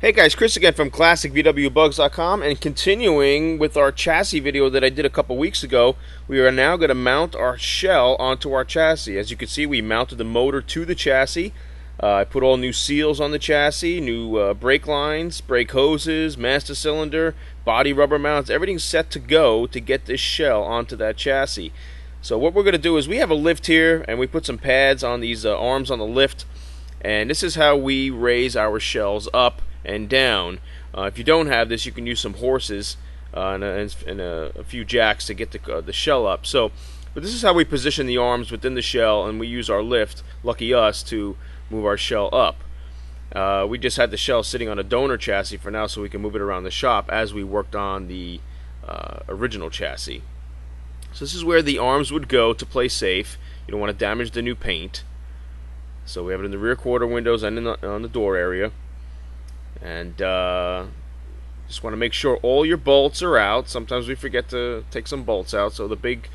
Hey guys, Chris again from ClassicVWBugs.com, and continuing with our chassis video that I did a couple weeks ago, we are now going to mount our shell onto our chassis. As you can see, we mounted the motor to the chassis. I put all new seals on the chassis, new brake lines, brake hoses, master cylinder, body rubber mounts, everything's set to go to get this shell onto that chassis. So what we're going to do is we have a lift here, and we put some pads on these arms on the lift, and this is how we raise our shells up and down. If you don't have this, you can use some horses and a few jacks to get the shell up. But this is how we position the arms within the shell, and we use our lift, lucky us, to move our shell up. We just had the shell sitting on a donor chassis for now, so we can move it around the shop as we worked on the original chassis. So this is where the arms would go to play safe. You don't want to damage the new paint. So we have it in the rear quarter windows and on the door area. And just want to make sure all your bolts are out. Sometimes we forget to take some bolts out. So the big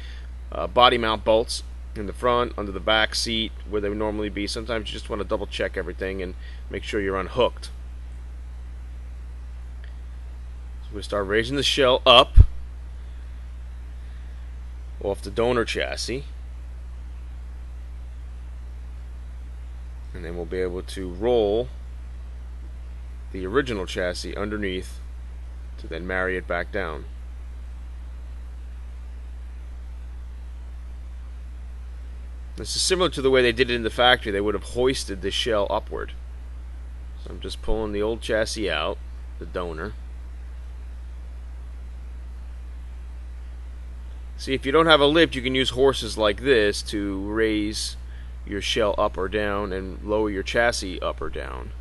body mount bolts in the front, under the back seat, where they would normally be. Sometimes you just want to double check everything and make sure you're unhooked. So we start raising the shell up off the donor chassis. And then we'll be able to roll the original chassis underneath to then marry it back down. This is similar to the way they did it in the factory. They would have hoisted the shell upward. So I'm just pulling the old chassis out, the donor. See, if you don't have a lift, you can use horses like this to raise your shell up or down and lower your chassis up or down.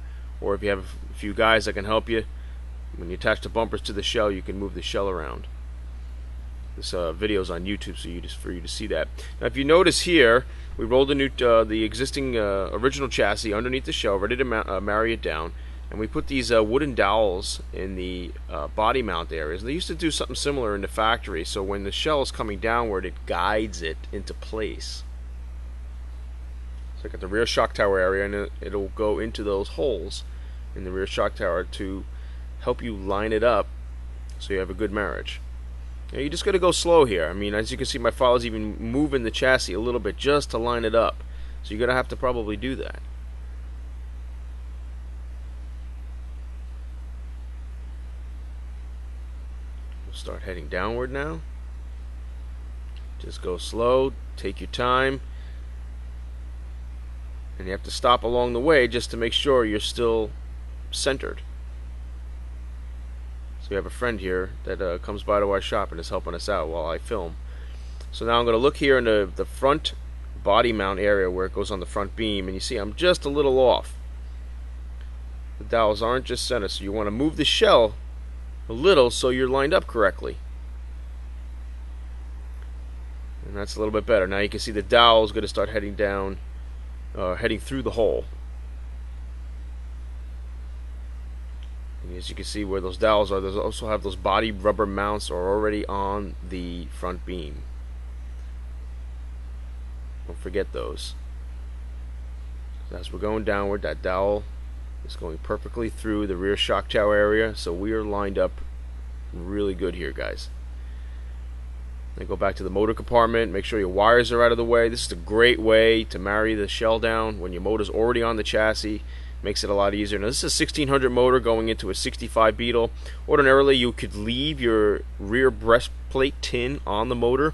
Or if you have a few guys that can help you, when you attach the bumpers to the shell, you can move the shell around. This video is on YouTube, so for you to see that. Now, if you notice here, we rolled the existing original chassis underneath the shell, ready to marry it down, and we put these wooden dowels in the body mount areas. And they used to do something similar in the factory, so when the shell is coming downward, it guides it into place. So I got the rear shock tower area, and it'll go into those holes in the rear shock tower to help you line it up so you have a good marriage. Now, you just got to go slow here. I mean, as you can see, my father's even moving the chassis a little bit just to line it up. So you're going to have to probably do that. We'll start heading downward now. Just go slow, take your time. And you have to stop along the way just to make sure you're still centered. So we have a friend here that comes by to our shop and is helping us out while I film. So now I'm going to look here in the front body mount area where it goes on the front beam, and you see I'm just a little off. The dowels aren't just center, so you want to move the shell a little so you're lined up correctly. And that's a little bit better. Now you can see the dowel is going to start heading down, heading through the hole. And as you can see where those dowels are, they also have those body rubber mounts are already on the front beam. Don't forget those. As we're going downward, that dowel is going perfectly through the rear shock tower area, so we are lined up really good here, guys. Then go back to the motor compartment, make sure your wires are out of the way. This is a great way to marry the shell down when your motor's already on the chassis. Makes it a lot easier. Now, this is a 1600 motor going into a 65 Beetle. Ordinarily, you could leave your rear breastplate tin on the motor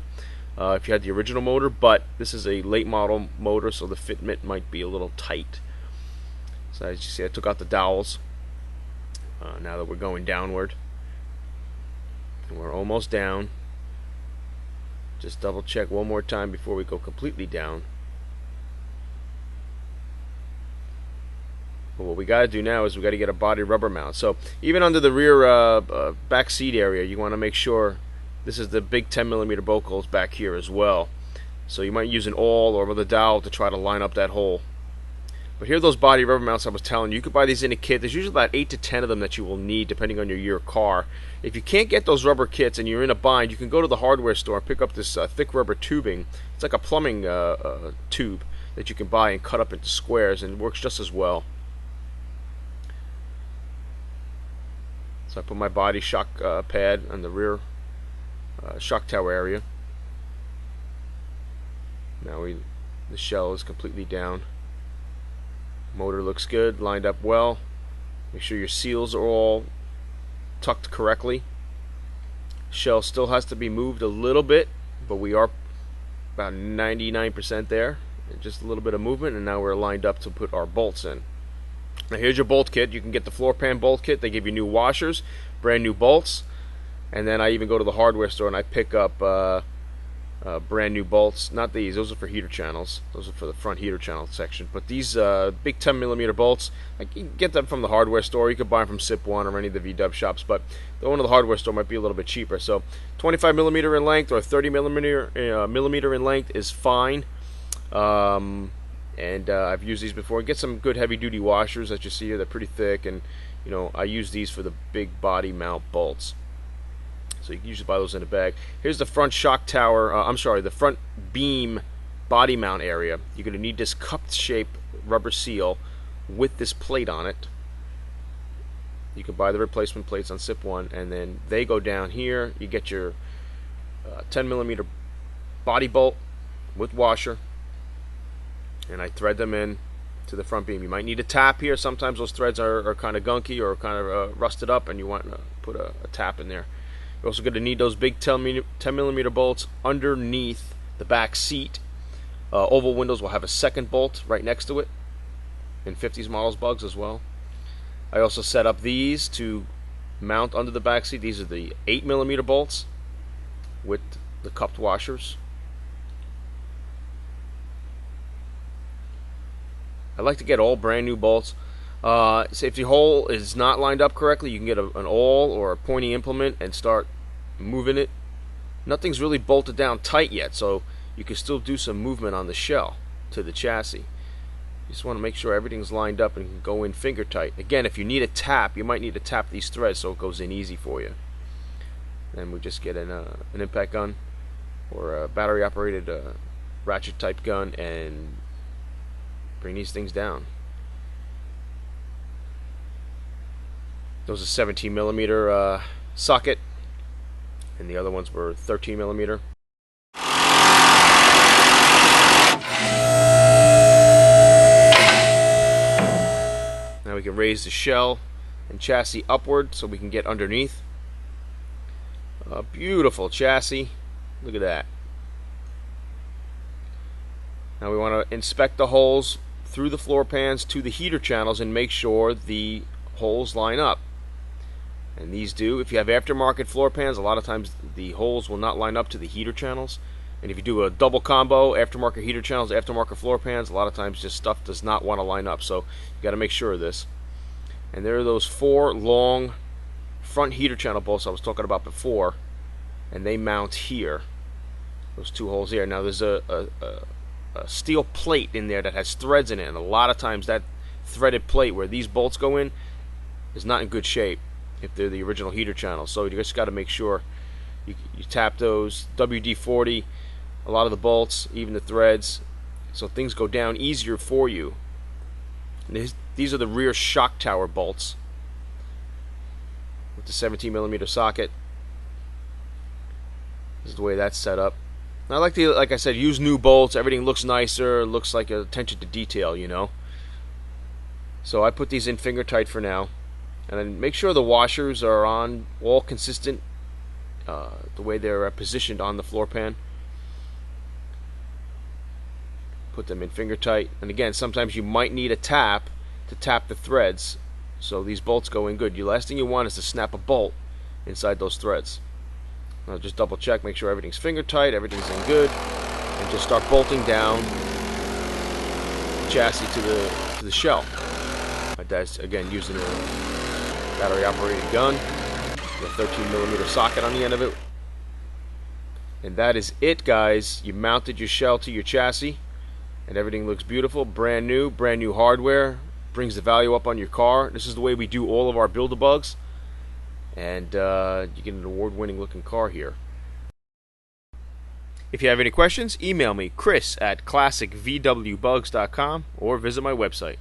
if you had the original motor, but this is a late model motor, so the fitment might be a little tight. So as you see, I took out the dowels now that we're going downward. And we're almost down. Just double check one more time before we go completely down. But what we got to do now is we got to get a body rubber mount. So even under the rear back seat area, you want to make sure this is the big 10mm bolt holes back here as well. So you might use an awl or with a dowel to try to line up that hole. But here are those body rubber mounts I was telling you. You could buy these in a kit. There's usually about 8 to 10 of them that you will need depending on your year car. If you can't get those rubber kits and you're in a bind, you can go to the hardware store and pick up this thick rubber tubing. It's like a plumbing tube that you can buy and cut up into squares, and it works just as well. So I put my body shock pad on the rear shock tower area. Now the shell is completely down. Motor looks good, lined up well. Make sure your seals are all tucked correctly. Shell still has to be moved a little bit, but we are about 99% there. Just a little bit of movement, and now we're lined up to put our bolts in. Now here's your bolt kit. You can get the floor pan bolt kit. They give you new washers, brand new bolts, and then I even go to the hardware store and I pick up brand new bolts. Not these, those are for heater channels. Those are for the front heater channel section. But these big 10mm bolts, you can get them from the hardware store. You could buy them from Sip One or any of the VW shops, but the one in the hardware store might be a little bit cheaper. So 25mm in length or 30mm in length is fine. I've used these before. Get some good heavy-duty washers that you see here. They're pretty thick, and I use these for the big body mount bolts. So you can usually buy those in a bag. Here's the front shock tower. The front beam body mount area. You're going to need this cupped shape rubber seal with this plate on it. You can buy the replacement plates on Sip One, and then they go down here. You get your 10mm body bolt with washer, and I thread them in to the front beam. You might need a tap here. Sometimes those threads are kind of gunky or kind of rusted up, and you want to put a tap in there. You're also going to need those big 10mm bolts underneath the back seat. Oval windows will have a second bolt right next to it, in 50s models BuGs as well. I also set up these to mount under the back seat. These are the 8mm bolts with the cupped washers. I like to get all brand new bolts. So if the hole is not lined up correctly, you can get an awl or a pointy implement and start moving it. Nothing's really bolted down tight yet, so you can still do some movement on the shell to the chassis. You just want to make sure everything's lined up and can go in finger tight. Again, if you need a tap, you might need to tap these threads so it goes in easy for you. Then we just get an impact gun or a battery operated ratchet type gun and bring these things down. Those are 17mm socket, and the other ones were 13mm. Now we can raise the shell and chassis upward so we can get underneath. A beautiful chassis. Look at that. Now we want to inspect the holes through the floor pans to the heater channels and make sure the holes line up. And these do. If you have aftermarket floor pans, a lot of times the holes will not line up to the heater channels. And if you do a double combo, aftermarket heater channels, aftermarket floor pans, a lot of times just stuff does not want to line up. So you got to make sure of this. And there are those 4 long front heater channel bolts I was talking about before, and they mount here. Those 2 holes here. Now there's a steel plate in there that has threads in it, and a lot of times that threaded plate where these bolts go in is not in good shape if they're the original heater channels. So you just got to make sure you tap those. WD-40 a lot of the bolts, even the threads, so things go down easier for you. And these are the rear shock tower bolts with the 17mm socket. This is the way that's set up. And I like to, like I said, use new bolts. Everything looks nicer, looks like attention to detail, So I put these in finger tight for now. And then make sure the washers are on all consistent, the way they're positioned on the floor pan. Put them in finger tight. And again, sometimes you might need a tap to tap the threads so these bolts go in good. The last thing you want is to snap a bolt inside those threads. Now just double check, make sure everything's finger tight, everything's in good, and just start bolting down the chassis to the shell. That's again using a battery operated gun, the 13mm socket on the end of it. And that is it, guys. You mounted your shell to your chassis and everything looks beautiful, brand new hardware, brings the value up on your car. This is the way we do all of our Build-A-Bugs, and you get an award-winning looking car here. If you have any questions, email me, chris@classicvwbugs.com, or visit my website.